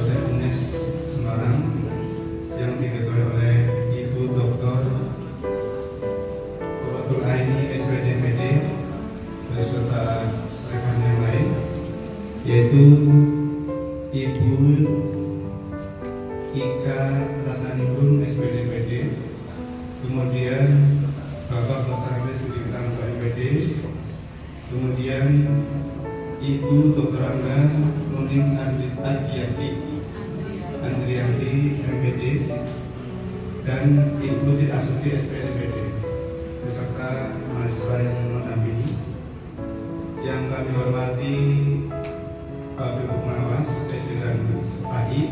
dosen UNES Semarang yang diketuai oleh Ibu Dr. Qurratul Aini SPDMPD beserta rekan yang lain, yaitu Ibu Ika Ratnaningrum SPDMPD, kemudian Bapak Dr. Andes Sudirman MPD, kemudian Ibu Dr. Angga Nuning Andrianti MPD, dan Ibu Titi Asuti SPDMPD beserta mahasiswa yang mendampingi. Yang kami hormati Bapak Ibu Pengawas SD dan PAI,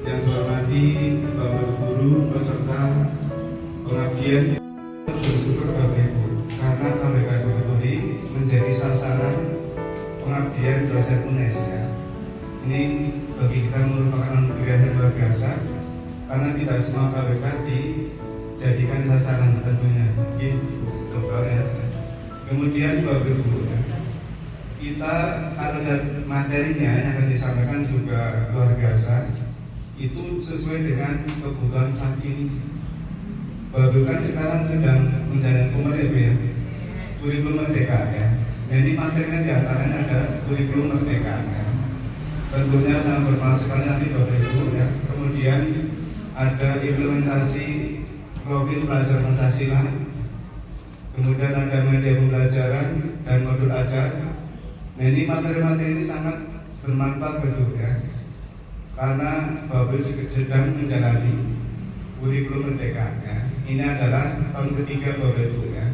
yang saya hormati Bapak Guru beserta pengabdian. Bersyukur Bapak Ibu karena KBK Bukituri menjadi sasaran pengabdian dosen UNES ya. Ini bagi kita merupakan anugerah yang luar biasa karena tidak semua KBK dijadikan sasaran tentunya. Dokter ya. Kemudian Bapak Ibu ya, kita kalau lihat materinya yang akan disampaikan juga luar biasa, itu sesuai dengan kebutuhan saat ini. Bapak Ibu kan sekarang sedang menjalani kemerdekaan, kurikulum merdeka ya. Jadi materinya diantaranya ada kurikulum merdeka ya. Tentunya sangat bermanfaat sekali nanti Bapak Ibu ya. Kemudian ada implementasi profil pelajar Pancasila, kemudian ada media pembelajaran dan modul ajar. Nah ini materi-materi ini sangat bermanfaat betul ya, karena Bapak Ibu sedang menjalani kurikulum merdeka ya. Ini adalah tahun ketiga Bapak Ibu ya.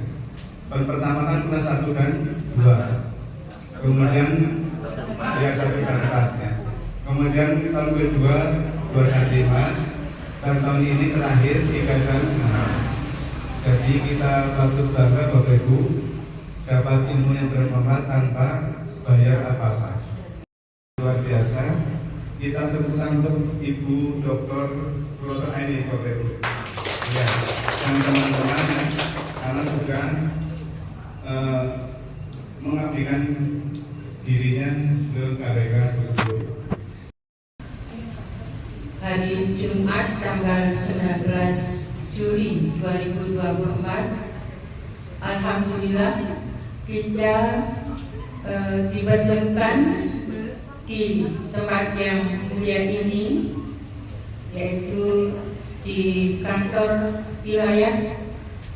Tahun pertama kan kelas 1 dan 2, kemudian ya 1 dan 4 ya. Kemudian tahun kedua 2 dan 5, dan tahun ini terakhir 3 dan 6. Jadi kita patut bangga Bapak Ibu dapat ilmu yang bermanfaat tanpa bayar apa-apa. Luar biasa. Kita tepuk tangan untuk Ibu Dr. Qurratul Aini Bapak Ibu ya, dan teman-teman ya, karena sudah mengabdikan dirinya ke KBK Bukituri. Hari Jumat tanggal 19 Juli 2024, alhamdulillah kita dipertemukan di tempat yang mulia ini, yaitu di kantor wilayah,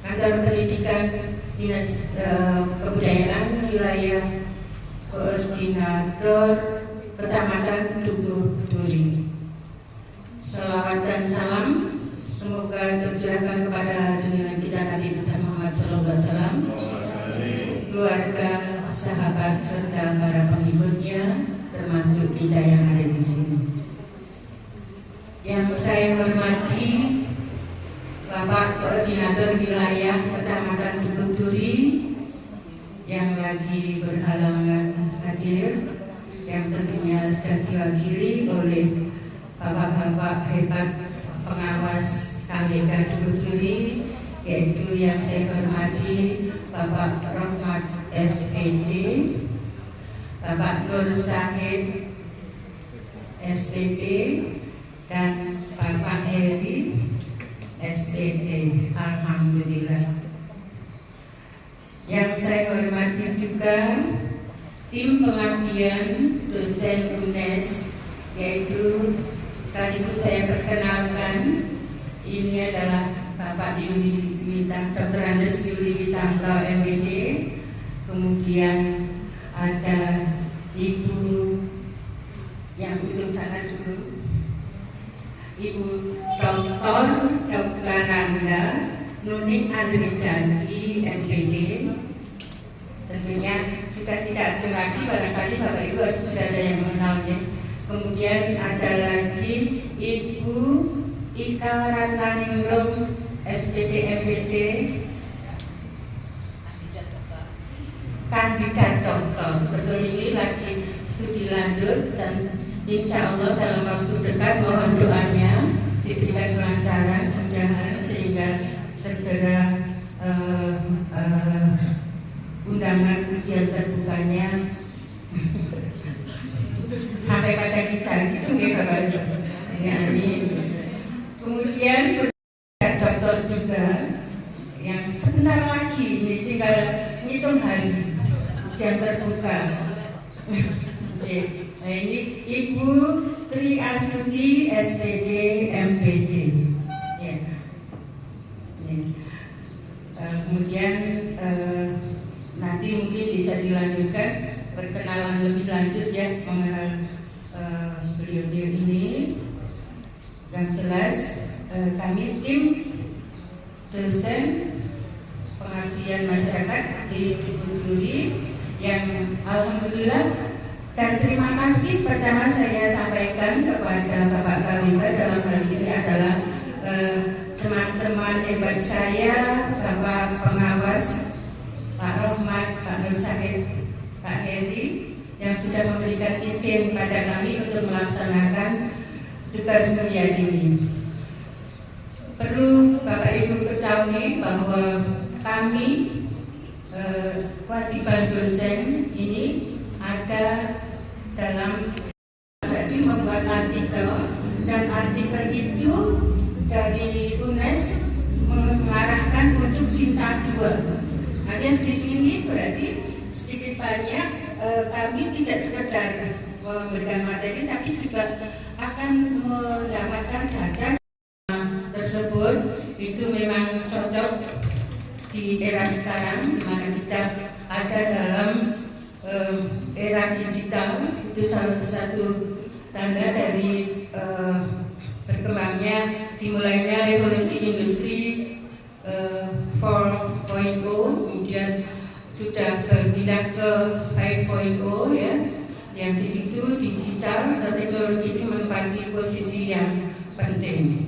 kantor pendidikan Dinas Kebudayaan wilayah Koordinator Kecamatan Dukuh Duri. Salawat dan salam semoga tercurahkan kepada junjungan kita Nabi besar Muhammad SAW, keluarga, sahabat serta para pengikutnya, termasuk kita yang ada di sini. Yang saya hormati Bapak Koordinator Wilayah Kecamatan Dukuh Duri yang lagi berhalangan hadir, yang tentunya sudah diwakili oleh Bapak-bapak hebat pengawas KBK Dukuh Duri, yaitu yang saya hormati Bapak Rahmat SPD, Bapak Nur Syahid SPD, dan Bapak Heri SPD. Alhamdulillah. Yang saya hormati juga tim pengabdian dosen UNES, yaitu sekaligus saya perkenalkan, ini adalah Bapak Yuli Witanto, Dr. Andes Yuli Witanto MPD, kemudian ada Ibu yang ujung sana dulu, Ibu Dr. Angga Nuning Andrianti MPD. Tentunya sudah tidak asing lagi, barangkali Bapak Ibu sudah ada yang mengenalnya. Kemudian ada lagi Ibu Ika Ratnaningrum SPD MPD, kandidat doktor. Betul, ini lagi studi lanjut dan insya Allah dalam waktu dekat mohon doanya diberikan kelancaran mudah-mudahan sehingga segera undangan ujian terbukanya sampai daripada kita gitu ya Bapak Ibu. Ya, ini. Kemudian dokter juga yang sebentar lagi ini tinggal hitung hari jam terbuka. Nah, ini Ibu Tri Astuti SPD MPD. Ya. Kemudian nanti mungkin bisa dilanjutkan perkenalan lebih lanjut ya mengenal beliau-beliau ini. Yang jelas kami tim dosen pengabdian masyarakat di Duri yang alhamdulillah dan terima kasih pertama saya sampaikan kepada Bapak Kawika dalam hal ini adalah teman-teman hebat saya, Bapak pengawas Pak Rohmat, Pak Nur Syahid, Pak Heri yang sudah memberikan izin pada kami untuk melaksanakan tugas mulia ini. Perlu Bapak Ibu ketahui bahwa kami kewajiban dosen ini ada dalam berarti membuat artikel, dan artikel itu dari UNES mengarahkan untuk Sinta 2. Alias di sini berarti sedikit banyak kami tidak sekedar memberikan materi, tapi juga akan mendapatkan data tersebut. Itu memang cocok di era sekarang di mana kita ada dalam era digital. Itu salah satu tanda dari berkembangnya dimulainya revolusi industri 4.0, kemudian sudah berpindah ke 5.0 ya, yang di situ digital atau teknologi itu menempati posisi yang penting.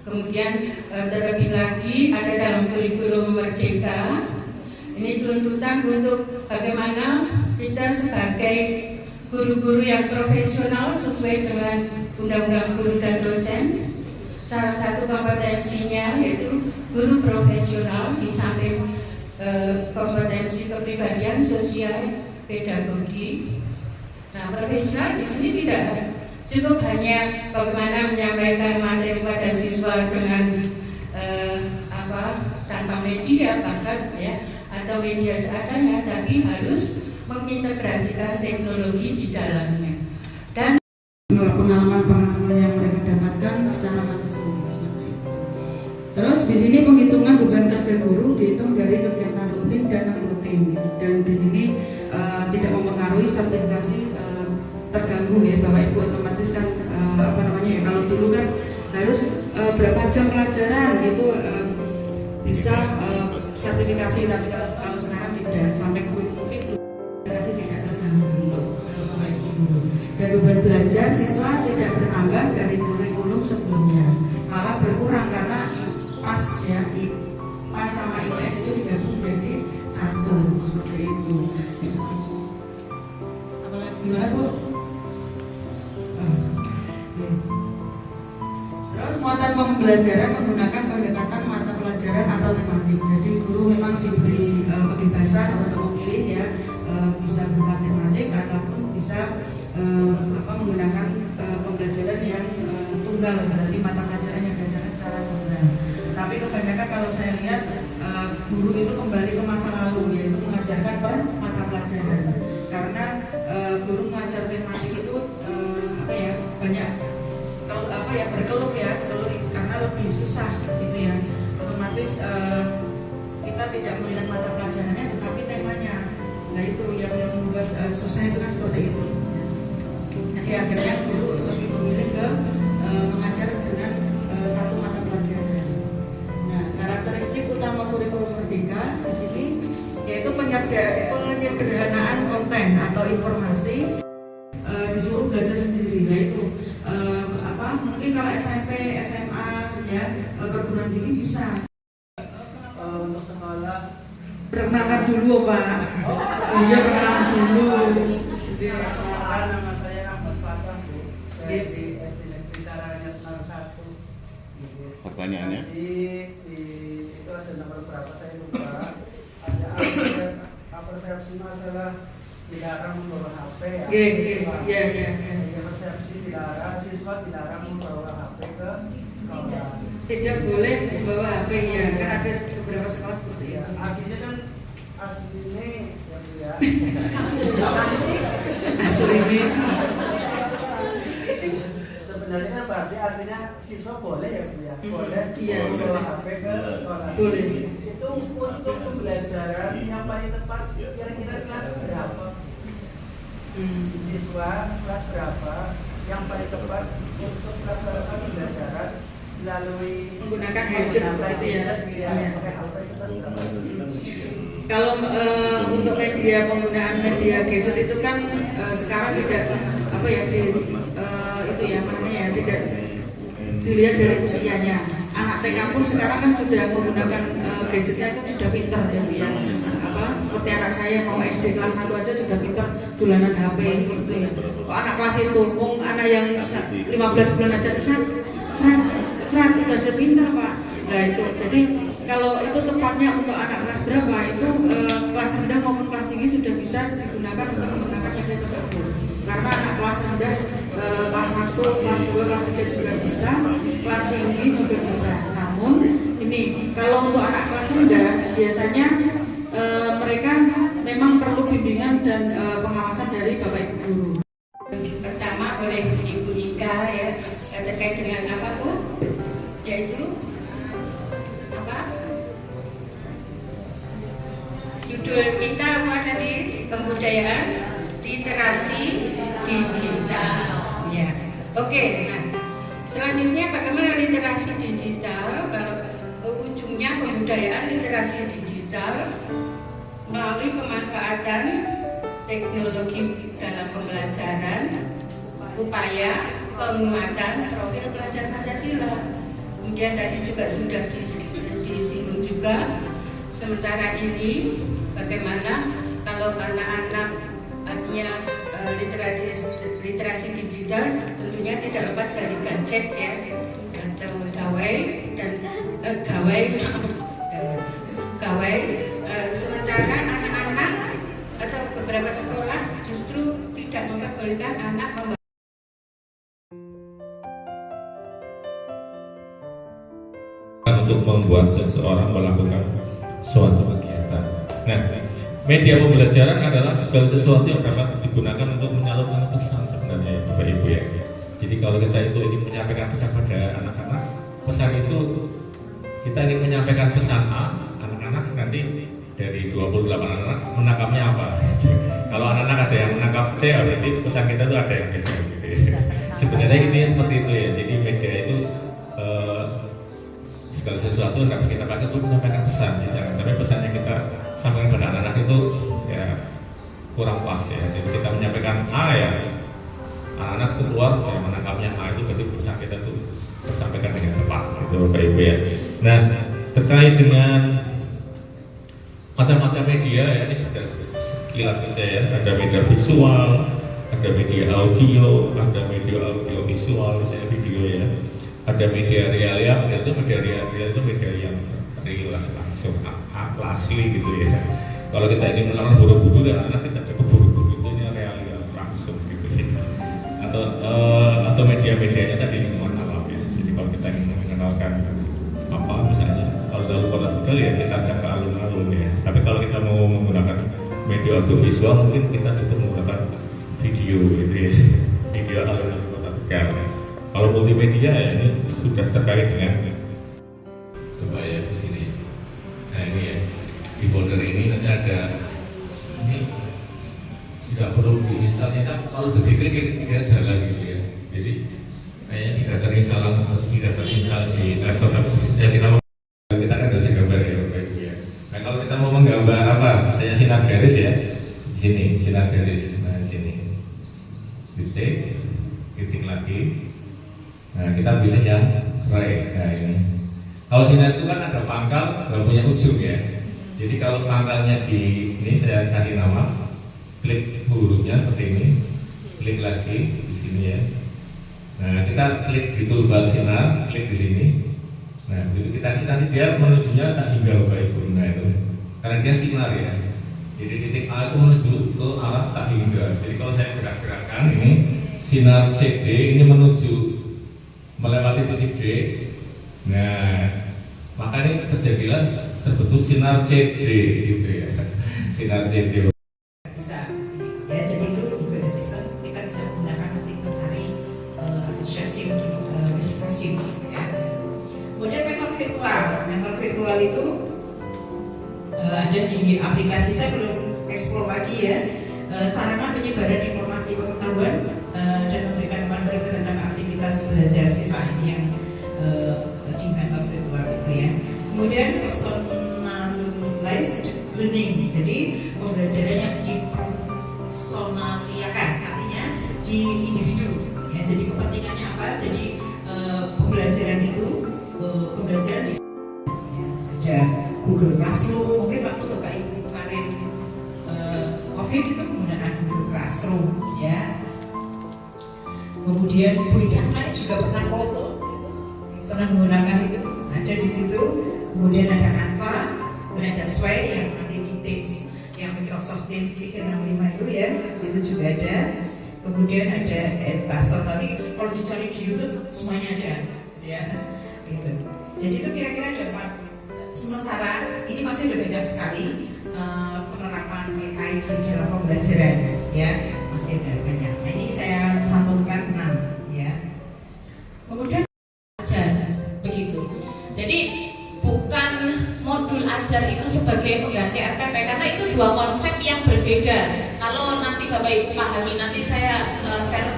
Kemudian terlebih lagi ada dalam kurikulum Merdeka ini tuntutan untuk bagaimana kita sebagai guru-guru yang profesional sesuai dengan Undang-Undang Guru dan Dosen. Salah satu kompetensinya yaitu guru profesional di samping kompetensi kepribadian, sosial, pedagogi. Nah, profesional di sini tidak cukup hanya bagaimana menyampaikan materi pada siswa dengan tanpa media bahkan ya, atau media seadanya, tapi harus mengintegrasikan teknologi di dalamnya. Dan pengalaman yang mereka dapatkan secara langsung. Terus di sini penghitungan beban kerja guru dihitung dari kegiatan rutin dan non rutin, dan di sini tidak mempengaruhi sertifikasi terganggu ya Bapak Ibu. Otomatis kan kalau dulu kan harus berapa jam pelajaran gitu bisa sertifikasi, tapi kalau sekarang tidak, sampai mungkin sertifikasi tidak terganggu untuk Bapak Ibu guru. Dan beban belajar siswa tidak bertambah dari kurikulum sebelumnya, malah berkurang karena IPAS ya, IPAS sama IPS itu digabung menjadi satu seperti itu. Apalagi gimana Bu? Terus muatan pembelajaran menggunakan pendekatan mata pelajaran atau tematik. Jadi guru memang diberi kebebasan untuk memilih ya, bisa berupa tematik ataupun bisa menggunakan pembelajaran yang tunggal, berarti mata pelajaran yang diajarkan secara tunggal. Tapi kebanyakan kalau saya lihat guru itu kembali ke masa lalu, yaitu mengajarkan per mata pelajaran. Karena guru mengajar tematik itu banyak berkeluh ya, karena lebih susah gitu ya. Otomatis kita tidak melihat mata pelajarannya tetapi temanya. Nah itu yang membuat susah itu kan seperti itu. Jadi akhirnya guru lebih memilih ke mengajar dengan satu mata pelajaran. Nah, karakteristik utama kurikulum Merdeka di sini yaitu penyederhanaan konten atau informasi, disuruh belajar sendiri. Nah itu mungkin kalau SMP, SMA ya, perguruan tinggi bisa. Untuk sekolah Perkenalkan dulu Pak. Iya, perkenalan dulu. nama saya Ahmad Fatah Bu, saya di SD Negeri Taranyat 01. Pertanyaannya? Itu ada nomor berapa saya lupa. Ada persepsi masalah dilarang membawa HP ya. Iya. dilarang, siswa dilarang membawa HP ke sekolah. Tidak boleh membawa HP ya, kan ada beberapa sekolah seperti Ya, itu. artinya kan aslinya ya Bu ya. Asli ini. Sebenarnya kan berarti artinya siswa boleh ya Bu ya, boleh Iya, membawa boleh. HP ke sekolah. Boleh. Itu untuk pembelajaran yang paling tepat kira-kira kelas berapa? Siswa kelas berapa yang paling tepat untuk melaksanakan pembelajaran melalui Menggunakan gadget seperti itu ya. Iya. pakai HP itu kelas berapa? Kalau untuk media, penggunaan media gadget itu kan sekarang tidak apa ya itu ya namanya ya, tidak dilihat dari usianya. Anak TK pun sekarang kan sudah menggunakan gadgetnya itu sudah pinter ya Bu ya. Apa seperti anak saya mau SD kelas 1 aja sudah pinter dolanan HP gitu ya. Kok anak kelas itu, anak yang 15 bulan aja serat itu aja pinter Pak. Nah itu jadi kalau itu tepatnya untuk anak kelas berapa itu kelas rendah maupun kelas tinggi sudah bisa digunakan untuk menggunakan media tersebut. Karena anak kelas rendah kelas 1, kelas 2, kelas 3 juga bisa, kelas tinggi juga bisa. Namun ini kalau untuk anak kelas rendah biasanya mereka memang perlu bimbingan dan pengawasan dari Bapak Ibu guru. Pertama oleh Ibu Ika ya terkait dengan apa Bu? Yaitu apa? Judul kita apa tadi? Kebudayaan literasi digital. Ya. Oke. Nah, selanjutnya bagaimana literasi digital? Kalau ujungnya pembudayaan literasi digital melalui pemanfaatan teknologi dalam pembelajaran, upaya penguatan profil pelajar Pancasila. Kemudian tadi juga sudah disinggung juga. Sementara ini bagaimana kalau anak-anak artinya literasi digital tentunya tidak lepas dari gadget ya, atau gawai. Sementara anak-anak atau beberapa sekolah justru tidak memperbolehkan anak untuk membuat seseorang melakukan suatu kegiatan. Nah, media pembelajaran adalah segala sesuatu yang dapat digunakan untuk menyalurkan pesan sebenarnya ya Bapak Ibu ya. Jadi kalau kita itu ingin menyampaikan pesan pada anak-anak, pesan itu kita ingin menyampaikan pesan A, anak-anak nanti dari 28 anak menangkapnya apa? Kalau anak-anak ada yang menangkap C, berarti pesan kita itu ada yang beda gitu ya. Sebenarnya intinya seperti itu ya. Jadi media itu segala sesuatu yang dapat kita pakai untuk menyampaikan pesan. Jadi jangan sampai pesan yang kita sampaikan pada anak-anak itu ya kurang pas ya. Jadi kita menyampaikan A ya, anak-anak itu keluar ya, menangkapnya A itu berarti pesan kita itu tersampaikan dengan tepat gitu Bapak Ibu ya. Nah, terkait dengan macam-macam media ya, ini sudah sekilas saja ya. Ada media visual, ada media audio, ada media audio visual, misalnya video ya. Ada media realia, itu media realia itu media yang real langsung asli gitu ya. Kalau kita ingin melakukan buru-buru dan anak kita cukup buru-buru itu ini realia langsung gitu ya. Atau media-medianya tadi lingkungan alam ya. Jadi kalau kita ingin mengenalkan apa misalnya kalau dalam kota Tegal ya kita ajak ke alun-alun ya. Tapi kalau kita mau menggunakan media audiovisual mungkin kita cukup menggunakan video gitu ya. Video alun-alun kota Tegal. Kalau multimedia ya ini sudah terkait dengan coba ya di sini. Nah ini ya di folder ini nanti ada ini tidak perlu diinstalnya kan kalau begitu tidak jalan gitu ya. Jadi kayaknya tidak terinstall di laptop ya kita kan harus gambar ya Bapak Ibu ya. Nah kalau kita mau menggambar apa? Misalnya sinar garis ya di sini sinar garis. Nah di sini titik lagi. Nah kita pilih yang ray. Nah ini kalau sinar itu kan ada pangkal nggak punya ujung ya. Jadi kalau pangkalnya di ini saya kasih nama, klik hurufnya seperti ini, klik lagi di sini ya. Nah kita klik di toolbar sinar, klik di sini. Nah begitu kita nanti dia menujunya tak hingga Bapak Ibu. Nah itu karena dia sinar ya. Jadi titik A itu menuju ke arah tak hingga. Jadi kalau saya gerak-gerakkan ini sinar CD ini menuju melewati titik D. Nah, makanya terbentuk sinar CD gitu ya. Sinar CD. Bisa ya, jadi itu Google Assistant kita bisa menggunakan mesin pencari atau searching mesin ya. Kemudian mentor virtual itu ada di aplikasi, saya belum explore lagi ya, sarana penyebaran informasi pengetahuan dan memberikan panduan terhadap aktivitas belajar siswa ini yang di mentor virtual itu ya. Kemudian personalized learning, jadi pembelajaran yang dipersonaliakan, artinya di individu ya. Jadi kepentingannya apa? Jadi pembelajaran itu pembelajaran di ada Google Classroom, mungkin waktu Bapak Ibu kemarin COVID itu menggunakan Google Classroom ya. Kemudian Bu Ika kemarin juga pernah menggunakan itu, ada di situ. Kemudian ada Canva, kemudian ada Sway yang nanti di Teams, yang Microsoft Teams 365 itu ya, itu juga ada. Kemudian ada Edbuster, tadi kalau dicari di YouTube semuanya ada ya gitu. Jadi itu kira-kira ada 4. Sementara ini masih berbeda sekali penerapan AI di dalam pembelajaran ya, masih ada banyak. Nah, ini saya cantumkan 6 ya. Kemudian Ajar begitu. Jadi bukan modul ajar itu sebagai pengganti RPP, karena itu dua konsep yang berbeda. Kalau nanti Bapak Ibu pahami, nanti saya share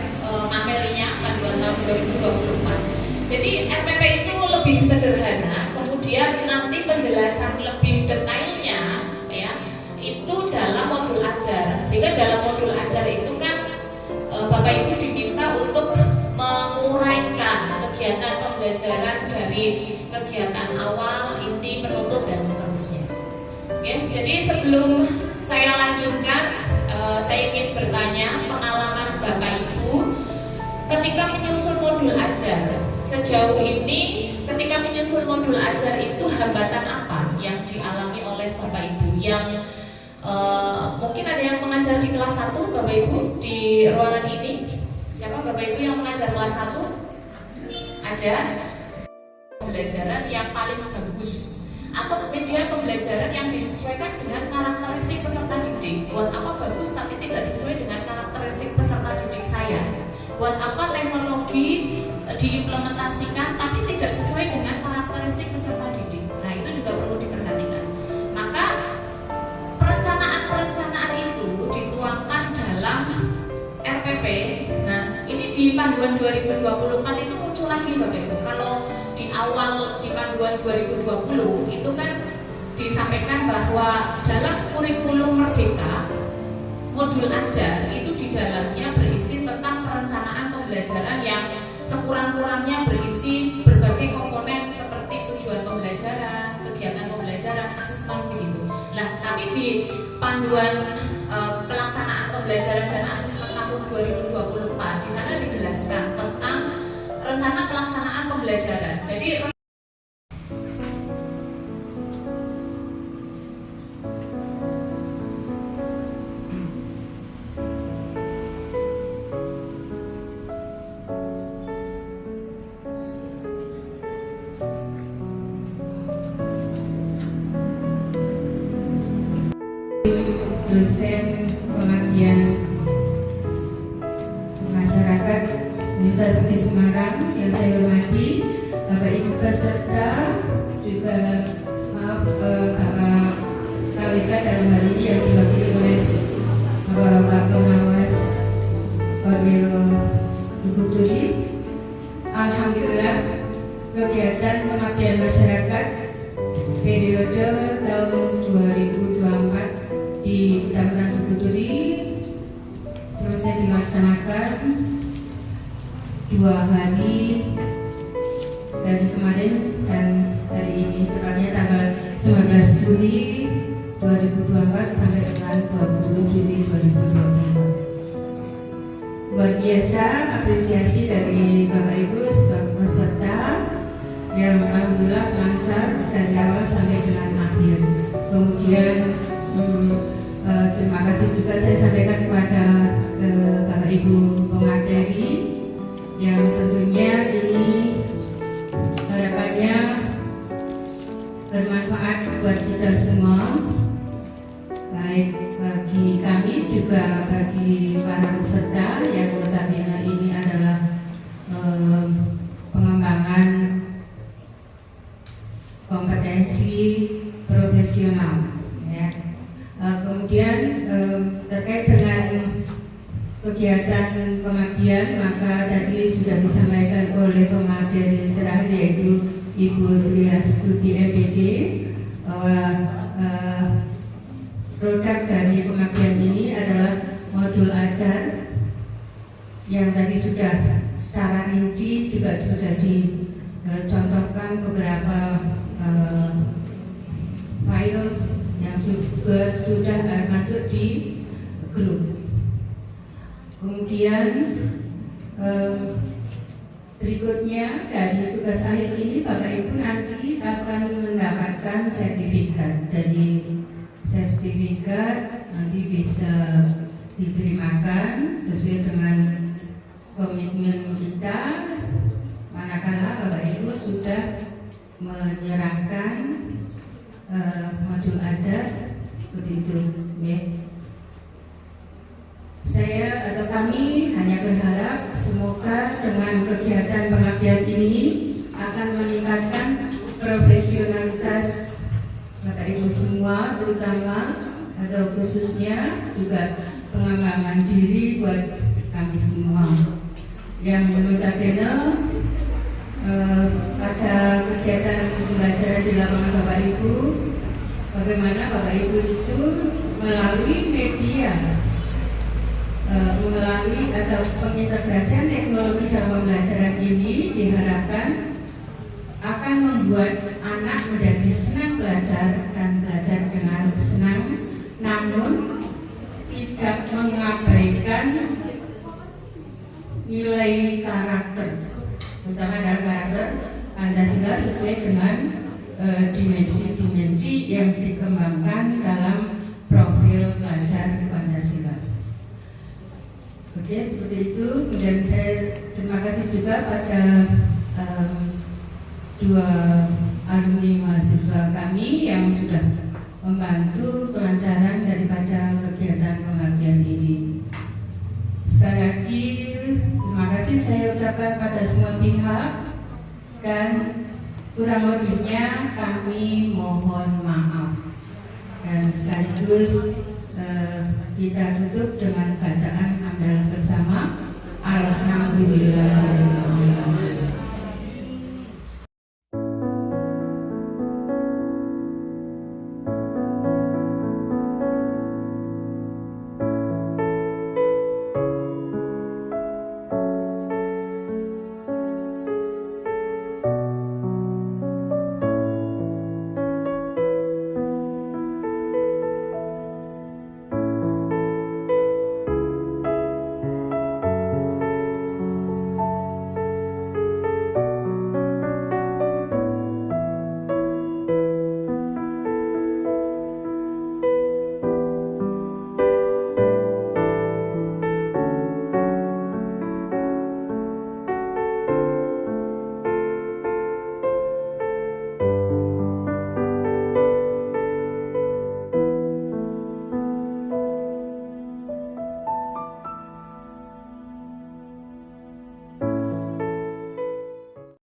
materinya panduan tahun 2024. Jadi RPP itu lebih sederhana, kemudian nanti penjelasan lebih detailnya ya itu dalam modul ajar. Sehingga dalam modul ajar itu kan Bapak Ibu diminta untuk menguraikan kegiatan pembelajaran dari kegiatan awal, inti, penutup dan seterusnya. Oke, jadi sebelum saya lanjutkan, saya ingin bertanya pengalaman Bapak Ibu ketika menyusun modul ajar. Sejauh ini ketika menyusun modul ajar itu hambatan apa yang dialami oleh Bapak Ibu? Yang mungkin ada yang mengajar di kelas 1 Bapak Ibu di ruangan ini. Siapa Bapak Ibu yang mengajar kelas 1? Ada. Pembelajaran yang paling bagus atau media pembelajaran yang disesuaikan dengan karakteristik peserta didik. Buat apa bagus tapi tidak sesuai dengan karakteristik peserta didik saya? Buat apa teknologi diimplementasikan tapi tidak sesuai dengan karakteristik peserta didik? Nah, itu juga perlu diperhatikan. Maka perencanaan itu dituangkan dalam RPP. Nah, ini di panduan 2024 itu muncul lagi Bapak Ibu. Kalau di awal di panduan 2020 itu kan disampaikan bahwa dalam kurikulum Merdeka modul ajar itu di dalamnya berisi tentang perencanaan pembelajaran yang sekurang-kurangnya berisi berbagai komponen seperti tujuan pembelajaran, kegiatan pembelajaran, asesmen begitu. Nah, tapi di panduan pelaksanaan pembelajaran dan asesmen tahun 2024 di sana dijelaskan tentang rencana pelaksanaan pembelajaran. Jadi dosen pengabdian masyarakat Universitas Negeri Semarang yang saya hormati, Bapak Ibu peserta, juga Bapak KWK dalam hal ini yang diwakili oleh Bapak Pengawas Korwil Dukuturi. Alhamdulillah kegiatan pengabdian masyarakat periode tahun 2024 di Kecamatan Dukuturi selesai dilaksanakan 2 hari dari kemarin dan hari ini, tepatnya tanggal 19 Juli 2024 sampai dengan 20 Juli 2024. Luar biasa apresiasi dari Bapak Ibu sebagai peserta yang alhamdulillah lancar dari awal sampai dengan akhir. Kemudian terima kasih juga saya sampaikan kepada Bapak Ibu pemateri yang tentunya ini harapannya bermanfaat buat kita semua, baik bagi kami juga bagi para peserta yang notabene ini adalah pengembangan kompetensi profesional. Ya. Kemudian terkait dengan kegiatan pengabdian, maka tadi sudah disampaikan oleh pemateri terakhir yaitu Ibu Triastuti MPD bahwa produk dari pengabdian ini adalah modul ajar yang tadi sudah secara rinci juga sudah dicontohkan beberapa file yang sudah masuk di grup. Kemudian berikutnya dari tugas akhir ini Bapak Ibu nanti akan mendapatkan sertifikat. Jadi sertifikat nanti bisa diterimakan sesuai dengan komitmen kita manakala Bapak Ibu sudah menyerahkan modul ajar seperti itu. Ya. Saya atau kami hanya berharap semoga dengan kegiatan pengabdian ini akan meningkatkan profesionalitas Bapak Ibu semua, terutama atau khususnya juga pengembangan diri buat kami semua. Yang notabene pada kegiatan pembelajaran di lapangan Bapak Ibu, bagaimana Bapak Ibu itu melalui media, melalui atau pengintegrasian teknologi dalam pembelajaran ini diharapkan akan membuat anak menjadi senang belajar dan belajar dengan senang, namun tidak mengabaikan nilai karakter, terutama dalam karakter Pancasila sesuai dengan dimensi-dimensi yang dikembangkan dalam profil pelajar Pancasila. Oke, seperti itu. Kemudian saya terima kasih juga pada dua alumni mahasiswa kami yang sudah membantu kelancaran daripada kegiatan pengabdian ini. Sekali lagi terima kasih saya ucapkan pada semua pihak dan kurang lebihnya kami mohon maaf. Dan sekaligus kita tutup dengan bacaan hamdalah bersama. Alhamdulillah.